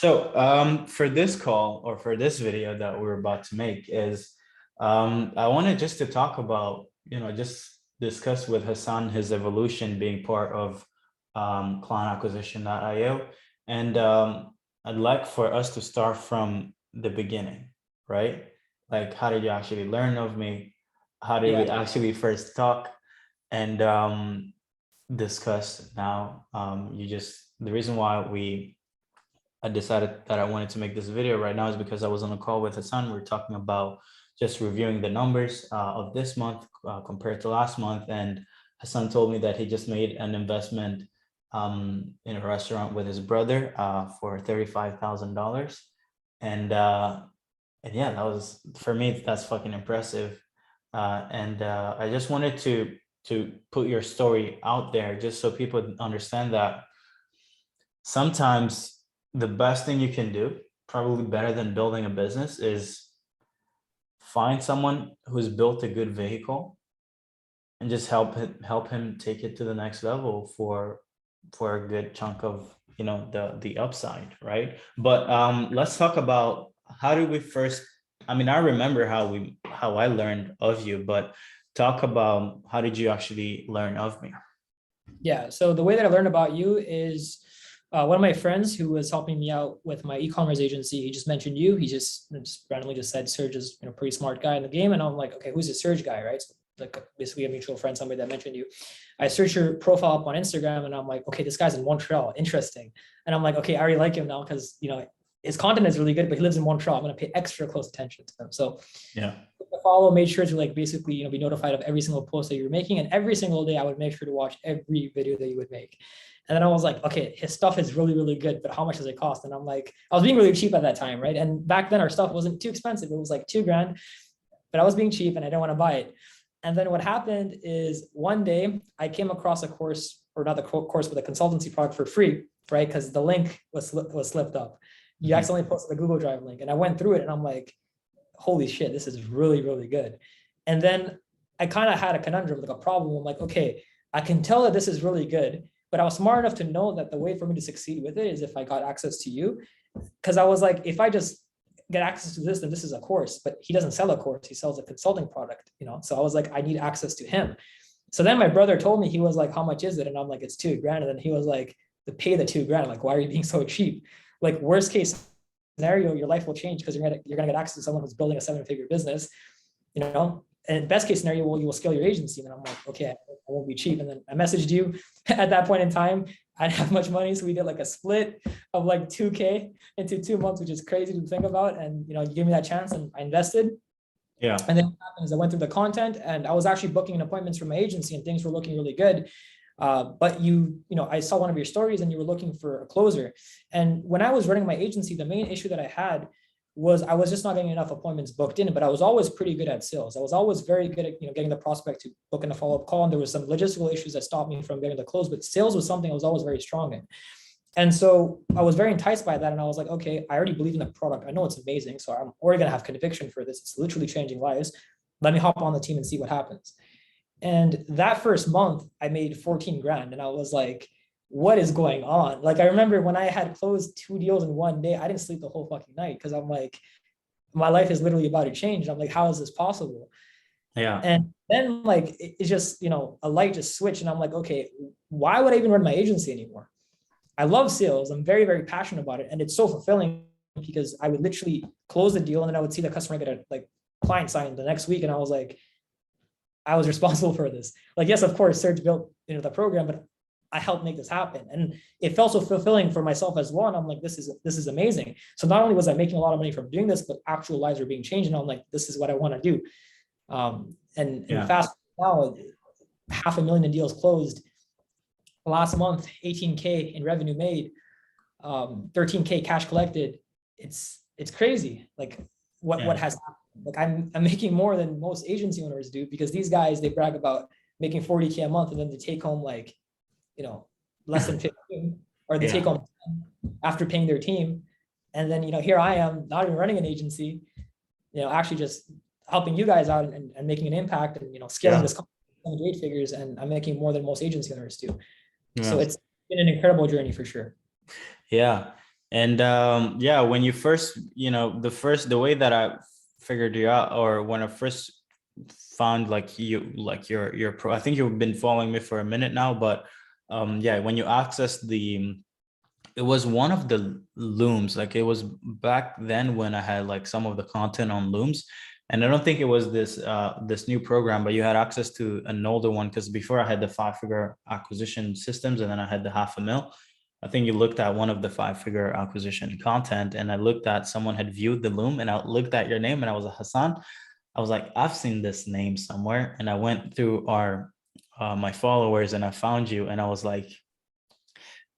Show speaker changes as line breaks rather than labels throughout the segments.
For this call or for this video that we're about to make is I wanted just to talk about, just discuss with Hassan his evolution being part of clientacquisition.io. And I'd like for us to start from the beginning, right? Like, how did you actually learn of me? How did we
Yeah.
actually first talk and discuss now? The reason why I decided that I wanted to make this video right now is because I was on a call with Hassan. We were talking about just reviewing the numbers of this month compared to last month. And Hassan told me that he just made an investment in a restaurant with his brother for $35,000. And yeah, that was, for me, that's fucking impressive. I just wanted to put your story out there just so people understand that sometimes the best thing you can do, probably better than building a business, is find someone who's built a good vehicle and just help him take it to the next level for a good chunk of the upside, right? But let's talk about how did we first. I mean, I remember how I learned of you, but talk about how did you actually learn of me?
Yeah. So the way that I learned about you is one of my friends who was helping me out with my e-commerce agency. He just mentioned you. He just randomly just said Serge is a pretty smart guy in the game. And I'm like, okay, who's this Serge guy, right? So like basically a mutual friend, somebody that mentioned you. I searched your profile up on Instagram and I'm like, okay, this guy's in Montreal. Interesting. And I'm like, okay, I already like him now because, his content is really good, but he lives in Montreal. I'm going to pay extra close attention to him. So
yeah,
follow, made sure to basically, be notified of every single post that you're making. And every single day I would make sure to watch every video that you would make. And then I was like, okay, his stuff is really, really good, but how much does it cost? And I'm like, I was being really cheap at that time, right? And back then our stuff wasn't too expensive. It was like $2,000, but I was being cheap and I didn't want to buy it. And then what happened is one day I came across a course, or not the course, but a consultancy product for free, right? Because the link was slipped up. You accidentally posted the Google Drive link. And I went through it and I'm like, holy shit, this is really, really good. And then I kind of had a conundrum, like a problem. I'm like, okay, I can tell that this is really good, but I was smart enough to know that the way for me to succeed with it is if I got access to you. Because I was like, if I just get access to this, then this is a course, but he doesn't sell a course, he sells a consulting product, So I was like, I need access to him. So then my brother told me, he was like, how much is it? And I'm like, it's $2,000. And then he was like, to pay the $2,000. Like, why are you being so cheap? Like, worst case scenario, your life will change because you're gonna get access to someone who's building a 7-figure business, and best case scenario, you will scale your agency. And I'm like, okay, I won't be cheap. And then I messaged you at that point in time. I didn't have much money, so we did like a split of like $2,000 into 2 months, which is crazy to think about. And you gave me that chance, and I invested.
Yeah.
And then what happened is I went through the content, and I was actually booking appointments for my agency, and things were looking really good. But I saw one of your stories and you were looking for a closer. And when I was running my agency, the main issue that I had was I was just not getting enough appointments booked in, but I was always pretty good at sales. I was always very good at, getting the prospect to book in a follow-up call. And there was some logistical issues that stopped me from getting the close, but sales was something I was always very strong in. And so I was very enticed by that. And I was like, okay, I already believe in the product. I know it's amazing. So I'm already going to have conviction for this. It's literally changing lives. Let me hop on the team and see what happens. And that first month I made $14,000. And I was like, what is going on? Like, I remember when I had closed 2 deals in one day, I didn't sleep the whole fucking night because I'm like, my life is literally about to change. I'm like, how is this possible?
Yeah.
And then like, it's just, a light just switched. And I'm like, okay, why would I even run my agency anymore? I love sales. I'm very, very passionate about it. And it's so fulfilling because I would literally close the deal and then I would see the customer get a client sign the next week. And I was like, I was responsible for this. Like, yes, of course, Serge built the program, but I helped make this happen. And it felt so fulfilling for myself as well. And I'm like, this is amazing. So not only was I making a lot of money from doing this, but actual lives were being changed. And I'm like, this is what I want to do. And fast now, 500,000 in deals closed. Last month, 18K in revenue made, 13K cash collected. It's crazy. Like what has happened. Like I'm making more than most agency owners do because these guys, they brag about making 40K a month and then they take home like, less than 15, or they take home 10 after paying their team. And then, here I am not even running an agency, actually just helping you guys out and making an impact and, scaling this company to 8 figures. And I'm making more than most agency owners do. Yeah. So it's been an incredible journey for sure.
Yeah. And yeah, when you first, the way that I figured you out, or when I first found like your pro, I think you've been following me for a minute now, but yeah, when you access it was one of the looms, like it was back then when I had like some of the content on looms. And I don't think it was this new program, but you had access to an older one, because before I had the 5-figure acquisition systems, and then I had the 500,000. I think you looked at one of the 5-figure acquisition content, and I looked at someone had viewed the loom, and I looked at your name, and I was like, Hassan. I was like, I've seen this name somewhere, and I went through our my followers, and I found you, and I was like,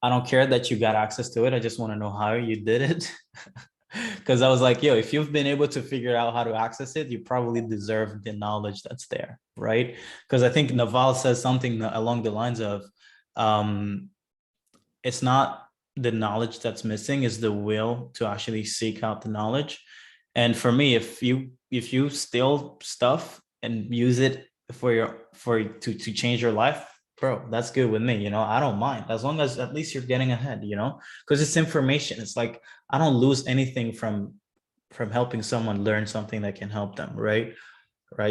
I don't care that you got access to it. I just want to know how you did it. Because I was like, yo, if you've been able to figure out how to access it, you probably deserve the knowledge that's there, right? Because I think Naval says something along the lines of, um, it's not the knowledge that's missing, is the will to actually seek out the knowledge. And for me, if you steal stuff and use it to change your life, bro, that's good with me. I don't mind, as long as at least you're getting ahead, because it's information. It's like, I don't lose anything from helping someone learn something that can help them, right,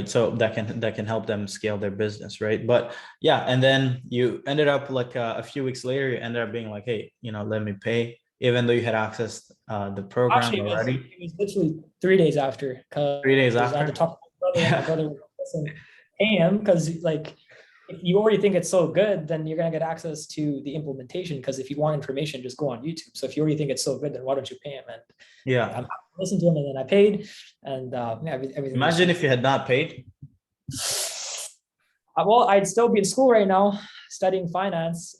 so that can help them scale their business, right? But yeah, and then you ended up like a few weeks later, you ended up being like, hey, let me pay, even though you had accessed the program
Actually,
already.
it was literally 3 days after,
3 days
because I had to
after.
talk to my brother, and my
Yeah.
brother was like, listen, pay him, because like if you already think it's so good, then you're gonna get access to the implementation. Because if you want information, just go on YouTube. So if you already think it's so good, then why don't you pay him? And
Yeah,
I'm listening to him, and then I paid, and yeah, everything was
imagine
smooth.
if you had not paid.
Well, I'd still be in school right now studying finance.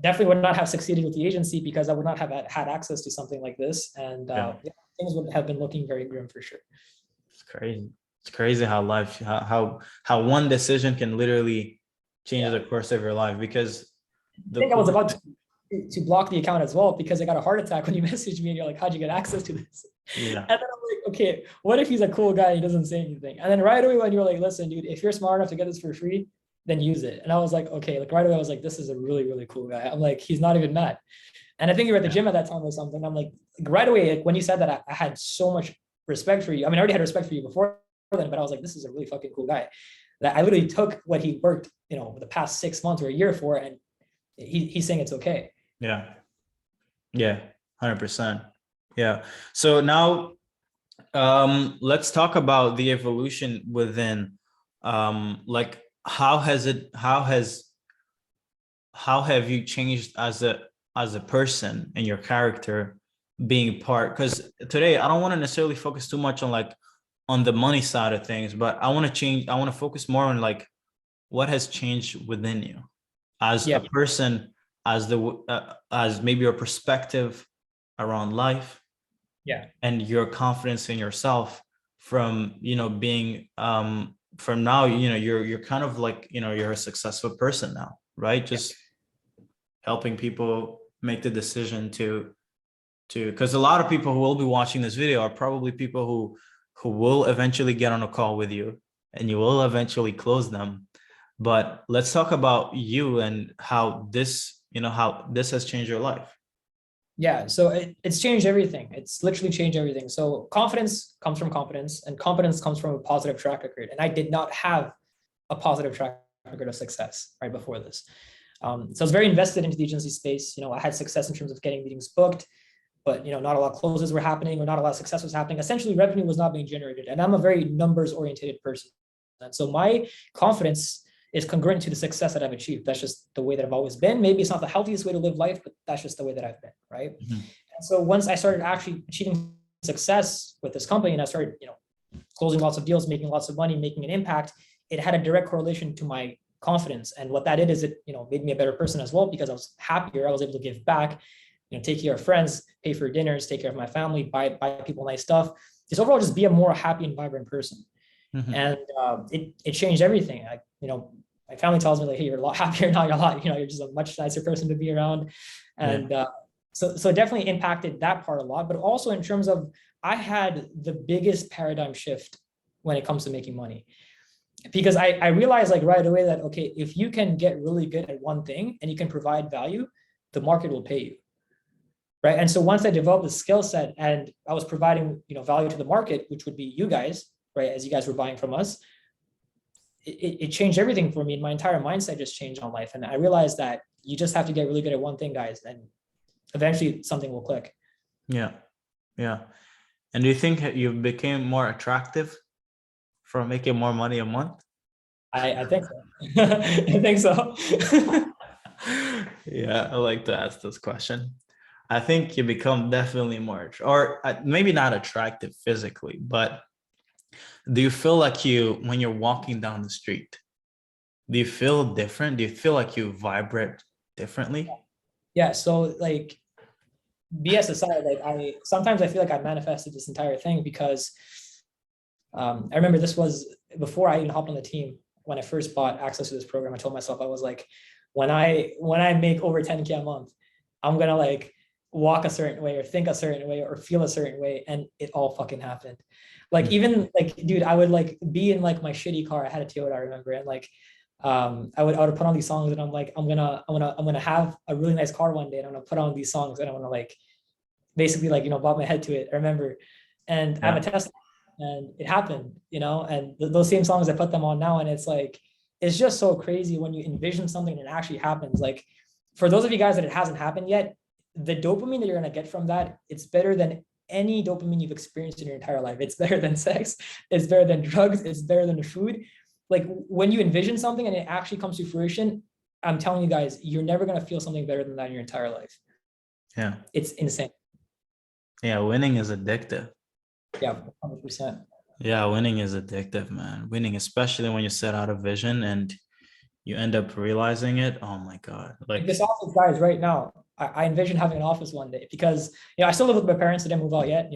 Definitely would not have succeeded with the agency, because I would not have had access to something like this, and
Yeah,
yeah, things would have been looking very grim for sure.
it's crazy. It's crazy how life how one decision can literally change
Yeah,
the course of your life. Because
I
the
think I was
cool
about to block the account as well, because I got a heart attack when you messaged me and you're like, "How'd you get access to this?"
Yeah,
And then I'm like, "Okay, what if he's a cool guy and he doesn't say anything?" And then right away when you were like, "Listen, dude, if you're smart enough to get this for free, then use it." And I was like, "Okay," like right away I was like, "This is a really really cool guy." I'm like, "He's not even mad." And I think you were at the
yeah,
gym at that time or something. I'm like right away, like when you said that, I had so much respect for you. I mean, I already had respect for you before then, but I was like, this is a really fucking cool guy. That I literally took what he worked, the past 6 months or a year for, and he's saying it's okay.
yeah, yeah, 100%. Yeah. So now, let's talk about the evolution within, like, how have you changed as a person and your character, being part, because today I don't want to necessarily focus too much on, like, on the money side of things, but I want to focus more on, like, what has changed within you as a
Yeah,
person, as maybe your perspective around life,
yeah,
and your confidence in yourself, from being, from now, you're kind of like, you're a successful person now, right?
yeah,
Just helping people make the decision to because a lot of people who will be watching this video are probably people who will eventually get on a call with you, and you will eventually close them. But let's talk about you, and how this has changed your life.
yeah. So it's changed everything. It's literally changed everything. So confidence comes from competence, and competence comes from a positive track record. And I did not have a positive track record of success right before this. So I was very invested into the agency space. I had success in terms of getting meetings booked, but not a lot of closes were happening, or not a lot of success was happening. Essentially, revenue was not being generated, and I'm a very numbers oriented person, and so my confidence is congruent to the success that I've achieved. That's just the way that I've always been. Maybe it's not the healthiest way to live life, but that's just the way that I've been, right?
Mhm.
And so once I started actually achieving success with this company, and I started, closing lots of deals, making lots of money, making an impact, it had a direct correlation to my confidence. And what that did is it, made me a better person as well, because I was happier. I was able to give back, take care of friends, pay for dinners, take care of my family, buy people nice stuff. Just overall, just be a more happy and vibrant person.
Mhm.
And it changed everything. My family tells me like, hey, you're a lot happier now. You're just a much nicer person to be around.
Yeah.
And so it definitely impacted that part a lot. But also in terms of, I had the biggest paradigm shift when it comes to making money, because I realized like right away that, okay, if you can get really good at one thing and you can provide value, the market will pay you. right? And so once I developed the skill set and I was providing, value to the market, which would be you guys, right? As you guys were buying from us, it changed everything for me. And my entire mindset just changed on life. And I realized that you just have to get really good at one thing, guys, and eventually something will click.
Yeah. Yeah. And do you think you became more attractive from making more money a month?
I think so. I think so.
Yeah, I like to ask this question. I think you become definitely more, or maybe not attractive physically, but do you feel like when you're walking down the street, do you feel different? Do you feel like you vibrate differently?
Yeah. So like BS aside, like sometimes I feel like I manifested this entire thing because I remember this was before I even hopped on the team. When I first bought access to this program, I told myself, I was like, when I make over 10K a month, I'm gonna like walk a certain way or think a certain way or feel a certain way. And it all fucking happened. Like, even like, dude, I would like be in like my shitty car. I had a Toyota, I remember. And like, I would put on these songs and I'm like, I'm gonna have a really nice car one day. And I'm gonna put on these songs and I'm gonna like, basically like, bob my head to it. I remember. And I have a Tesla and it happened, and those same songs, I put them on now. And it's like, it's just so crazy when you envision something and it actually happens. Like, for those of you guys that it hasn't happened yet, the dopamine that you're going to get from that, it's better than any dopamine you've experienced in your entire life. It's better than sex. It's better than drugs. It's better than the food. Like, when you envision something and it actually comes to fruition, I'm telling you guys, you're never going to feel something better than that in your entire life.
Yeah.
It's insane.
Yeah. Winning is addictive.
Yeah, 100%.
Yeah. Winning is addictive, man. Winning, especially when you set out a vision and you end up realizing it. Oh my God. Like
this office, guys, right now, I envision having an office one day because, I still live with my parents. They didn't move out yet.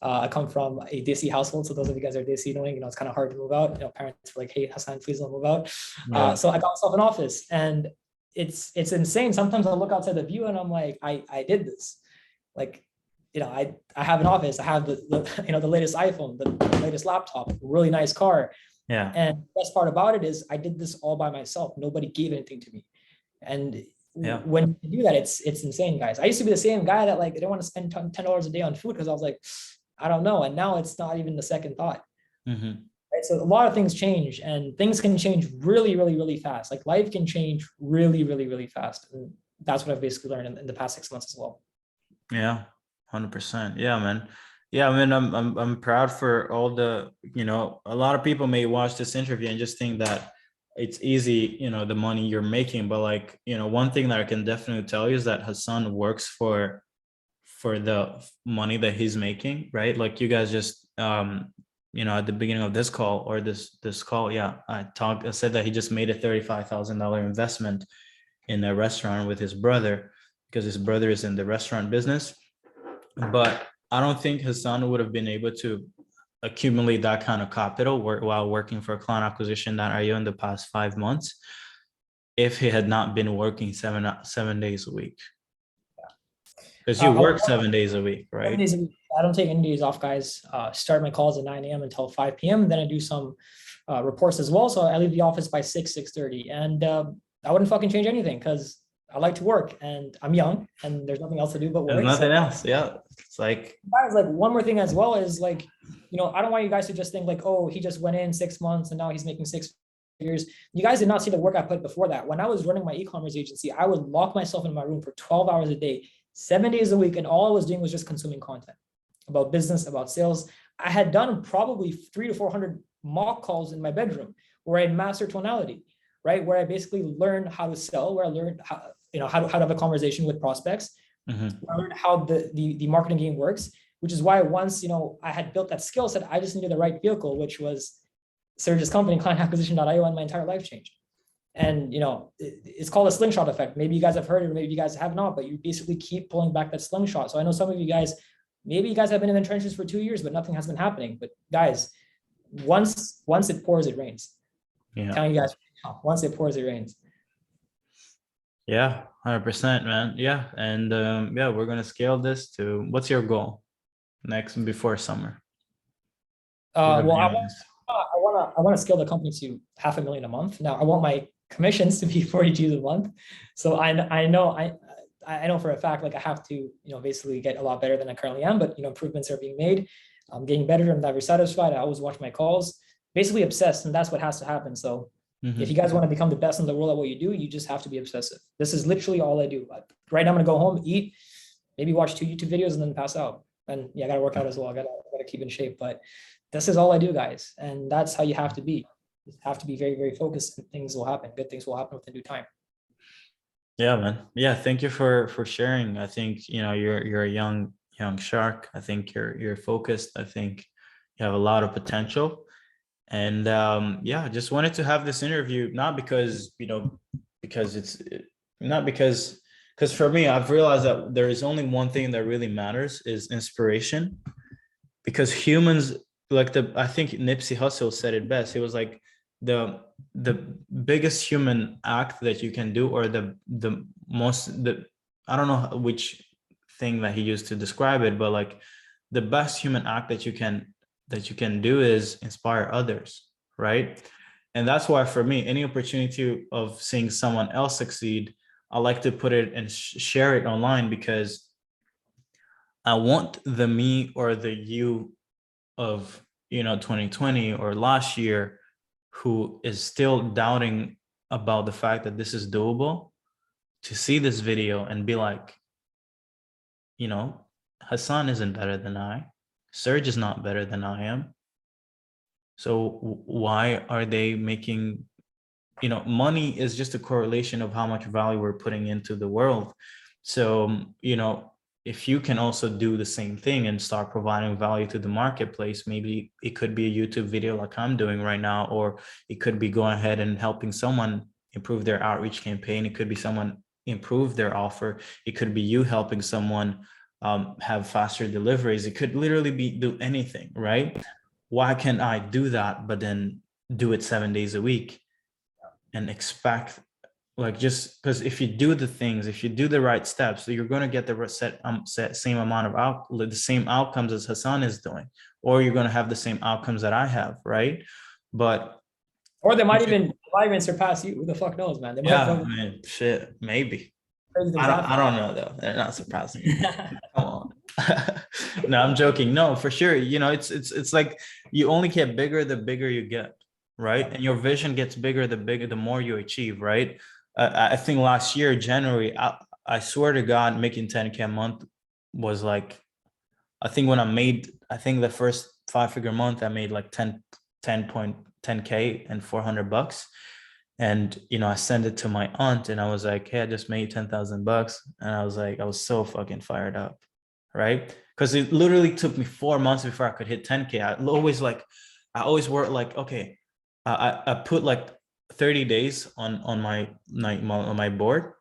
I come from a DC household. So those of you guys are DC knowing, it's kind of hard to move out. Parents were like, hey, Hassan, please don't move out.
yeah.
So I got myself an office and it's insane. Sometimes I look outside the view and I'm like, I did this. Like, I have an office. I have the latest iPhone, the latest laptop, really nice car.
Yeah.
And the best part about it is I did this all by myself. Nobody gave anything to me. And when you do that, it's insane, guys. I used to be the same guy that like, I didn't want to spend $10 a day on food because I was like, I don't know. And now it's not even the second thought.
Mm-hmm.
Right? So a lot of things change and things can change really, really, really fast. Like life can change really, really, really fast. And that's what I've basically learned in the past 6 months as well.
Yeah. 100%. Yeah, man. Yeah, I mean, I'm proud for all the, a lot of people may watch this interview and just think that it's easy, the money you're making. But like, one thing that I can definitely tell you is that Hassan works for the money that he's making, right? Like you guys just, at the beginning of this call or this call, I said that he just made a $35,000 investment in a restaurant with his brother because his brother is in the restaurant business. But I don't think Hassan would have been able to accumulate that kind of capital while working for clientacquisition.io in the past 5 months if he had not been working seven days a week. Because you work 7 days a week, right?
7 days a week. I don't take any days off, guys. Start my calls at 9 a.m. until 5 p.m. Then I do some reports as well. So I leave the office by 6:30. And I wouldn't fucking change anything because I like to work and I'm young and there's nothing else to do but work.
There's nothing else. Yeah. It's like,
guys, like one more thing as well is like, I don't want you guys to just think like, oh, he just went in 6 months and now he's making 6 figures. You guys did not see the work I put before that. When I was running my e-commerce agency, I would lock myself in my room for 12 hours a day, 7 days a week. And all I was doing was just consuming content about business, about sales. I had done probably 300 to 400 mock calls in my bedroom where I mastered tonality, right? Where I basically learned how to sell, where I learned how to have a conversation with prospects. Mm-hmm. I learned how the marketing game works, which is why once, I had built that skill set, I just needed the right vehicle, which was Serge's company, clientacquisition.io, and my entire life changed. And, it's called a slingshot effect. Maybe you guys have heard it, or maybe you guys have not, but you basically keep pulling back that slingshot. So I know some of you guys, maybe you guys have been in the trenches for 2 years, but nothing has been happening. But guys, once it pours, it rains. Yeah. I'm telling you guys, once it pours, it rains.
Yeah, 100%, man. Yeah. And we're going to scale this to, what's your goal before summer?
Well, I want to scale the company to $500,000 a month. Now I want my commissions to be 40 G's a month. So I know I know for a fact, like I have to, basically get a lot better than I currently am, but improvements are being made. I'm getting better. I'm never satisfied. I always watch my calls, basically obsessed, and that's what has to happen. So if you guys want to become the best in the world at what you do, you just have to be obsessive. This is literally all I do. Right now, I'm gonna go home, eat, maybe watch 2 YouTube videos, and then pass out. And yeah, I gotta work out as well. I gotta keep in shape. But this is all I do, guys, and that's how you have to be. You have to be very, very focused, and things will happen. Good things will happen within due time.
Yeah, man. Yeah, thank you for sharing. I think you're a young shark. I think you're focused. I think you have a lot of potential. And yeah, I just wanted to have this interview, not because because it's not because for me, I've realized that there is only one thing that really matters is inspiration. Because humans, like I think Nipsey Hussle said it best. He was like, the biggest human act that you can do, or the most, I don't know which thing that he used to describe it, but like the best human act that you can do is inspire others, right? And that's why for me, any opportunity of seeing someone else succeed, I like to put it and share it online, because I want the me or the you of 2020 or last year, who is still doubting about the fact that this is doable, to see this video and be like, Hassan isn't better than I. Serge is not better than I am. So why are they making, money is just a correlation of how much value we're putting into the world. So, if you can also do the same thing and start providing value to the marketplace, maybe it could be a YouTube video like I'm doing right now, or it could be going ahead and helping someone improve their outreach campaign. It could be someone improve their offer. It could be you helping someone have faster deliveries. It could literally be do anything, right? Why can't I do that, but then do it 7 days a week and expect, like, just because if you do the things, if you do the right steps, so you're going to get the same amount of the same outcomes as Hassan is doing, or you're going to have the same outcomes that I have, right? But
or they might even surpass you. Who the fuck knows, man? They might
I mean, shit, maybe. I don't know though. They're not surpassing me. Come on. No, I'm joking. No, for sure. It's like you only get bigger the bigger you get, right? And your vision gets bigger the more you achieve, right? I think last year, January, I swear to God, making 10K a month was like, I think the first 5-figure month, I made like 10K and $400. And, I sent it to my aunt and I was like, hey, I just made $10,000. And I was so fucking fired up, right? Because it literally took me 4 months before I could hit 10K. I always work like, okay, I put like 30 days on my board,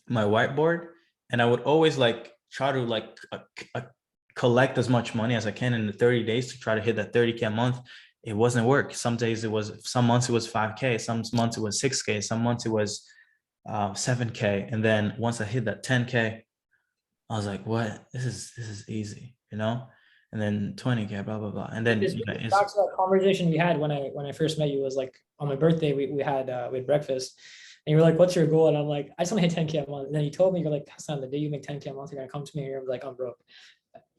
my whiteboard, and I would always like try to like collect as much money as I can in the 30 days to try to hit that 30K a month. It wasn't work. Some months it was 5K, some months it was 6K, some months it was 7K. And then once I hit that 10K, I was like, what? This is easy, And then 20K, blah blah blah. And then
back to that conversation we had when I first met you. Was like on my birthday, we had breakfast, and you were like, what's your goal? And I'm like, I just want to hit 10K a month. And then you told me, you're like, Hassan, the day you make 10K a month, you're gonna come to me and you're like, I'm broke.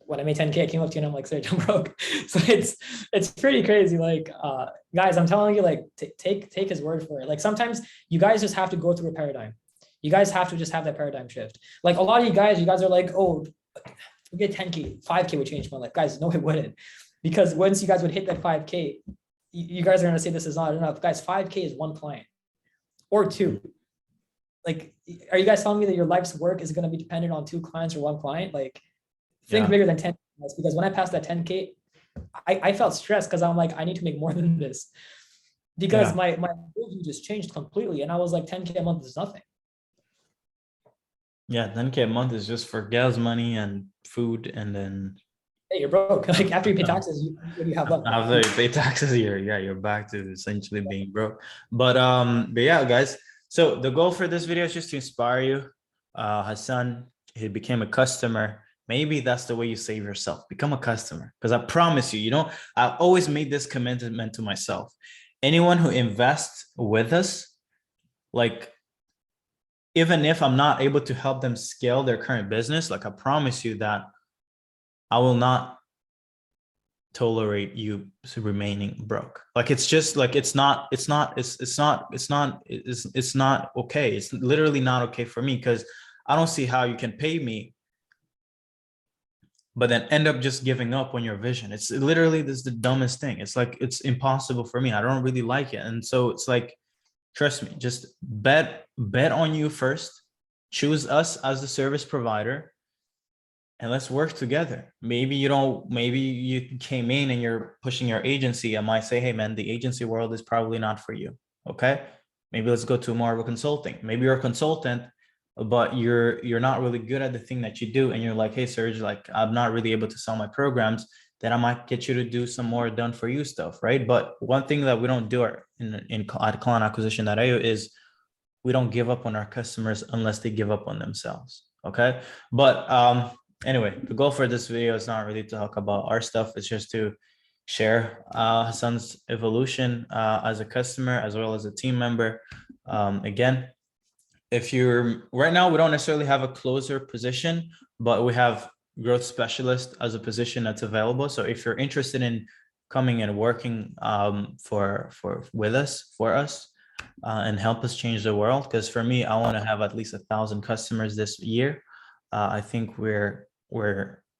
When I made 10K, I came up to you and I'm like, Serge, I'm broke. So it's pretty crazy. Like, guys, I'm telling you, like, take his word for it. Like, sometimes you guys just have to go through a paradigm. You guys have to just have that paradigm shift. Like, a lot of you guys are like, oh, forget 10K, 5K would change my life. Guys, no, it wouldn't. Because once you guys would hit that 5K, you guys are gonna say this is not enough. Guys, 5K is one client or two. Like, are you guys telling me that your life's work is gonna be dependent on 2 clients or 1 client? Like, think bigger than 10. Because when I passed that 10K, I felt stressed because I'm like, I need to make more than this. Because my vision just changed completely. And I was like, 10K a month is nothing.
Yeah, 10K a month is just for gas money and food, and then
hey, you're broke. Like, after you pay taxes, what do you have left?
After you pay taxes, you're back to essentially being broke. But yeah, guys. So the goal for this video is just to inspire you. Hassan, he became a customer. Maybe that's the way you save yourself. Become a customer. Because I promise you, I've always made this commitment to myself. Anyone who invests with us, like, even if I'm not able to help them scale their current business, like I promise you that I will not tolerate you remaining broke. Like it's just like it's not okay. It's literally not okay for me, because I don't see how you can pay me but then end up just giving up on your vision. It's literally, this is the dumbest thing. It's like, it's impossible for me. I don't really like it. And so it's like, trust me, just bet on you first, choose us as the service provider, and let's work together. Maybe you came in and you're pushing your agency. I might say, hey man, the agency world is probably not for you. Okay. Maybe let's go to more of a consulting. Maybe you're a consultant, but you're not really good at the thing that you do. And you're like, hey, Serge, like I'm not really able to sell my programs. Then I might get you to do some more done for you stuff. Right. But one thing that we don't do at client acquisition.io is we don't give up on our customers unless they give up on themselves. Okay. But anyway, the goal for this video is not really to talk about our stuff. It's just to share Hassan's evolution as a customer as well as a team member. Again, if you're right now, we don't necessarily have a closer position, but we have growth specialist as a position that's available. So if you're interested in coming and working for us and help us change the world, because for me, I want to have at least 1,000 customers this year. I think we're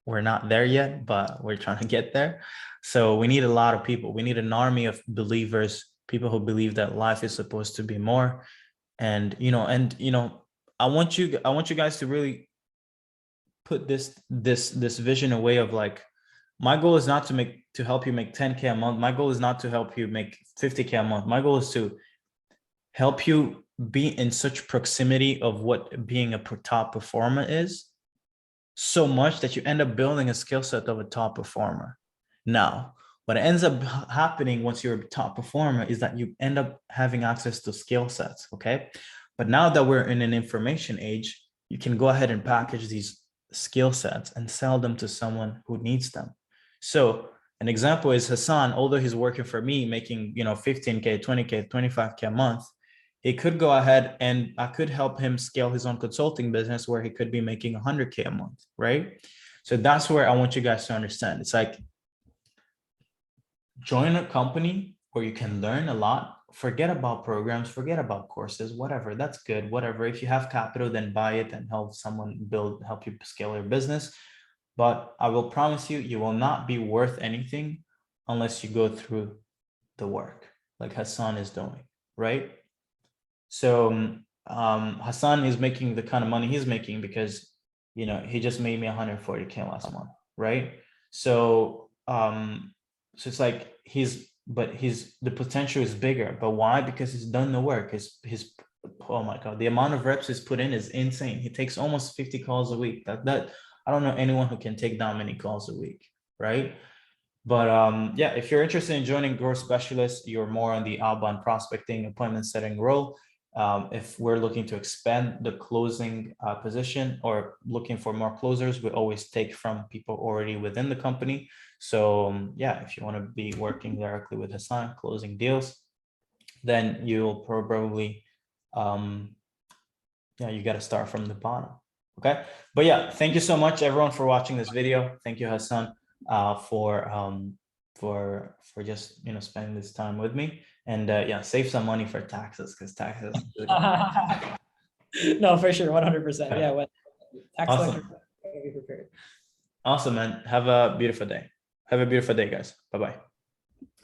not there yet, but we're trying to get there. So we need a lot of people. We need an army of believers, people who believe that life is supposed to be more. And I want you guys to really put this vision away of like, my goal is not to help you make 10K a month. My goal is not to help you make 50K a month. My goal is to help you be in such proximity of what being a top performer is, so much that you end up building a skill set of a top performer. Now, what ends up happening once you're a top performer is that you end up having access to skill sets, okay? But now that we're in an information age, you can go ahead and package these skill sets and sell them to someone who needs them. So an example is Hassan, although he's working for me, making 15K, 20K, 25K a month, he could go ahead and I could help him scale his own consulting business where he could be making 100K a month, right? So that's where I want you guys to understand. It's like, join a company where you can learn a lot. Forget about programs, forget about courses, whatever. That's good, whatever. If you have capital, then buy it and help someone help you scale your business. But I will promise you, you will not be worth anything unless you go through the work like Hassan is doing, right? So Hassan is making the kind of money he's making because he just made me 140K last month, right? So so it's like the potential is bigger. But why? Because he's done the work. His oh my God, the amount of reps he's put in is insane. He takes almost 50 calls a week. That I don't know anyone who can take that many calls a week, right? But yeah, if you're interested in joining Growth Specialist, you're more on the outbound prospecting, appointment setting role. If we're looking to expand the closing position or looking for more closers, we always take from people already within the company. So yeah, if you want to be working directly with Hassan, closing deals, then you'll probably, you got to start from the bottom. Okay. But yeah, thank you so much everyone for watching this video. Thank you, Hassan, for just spending this time with me, and yeah, save some money for taxes, because taxes
No, for sure, 100%. Yeah, when tax
awesome.
be prepared.
Awesome, man. Have a beautiful day. Have a beautiful day, guys. Bye-bye.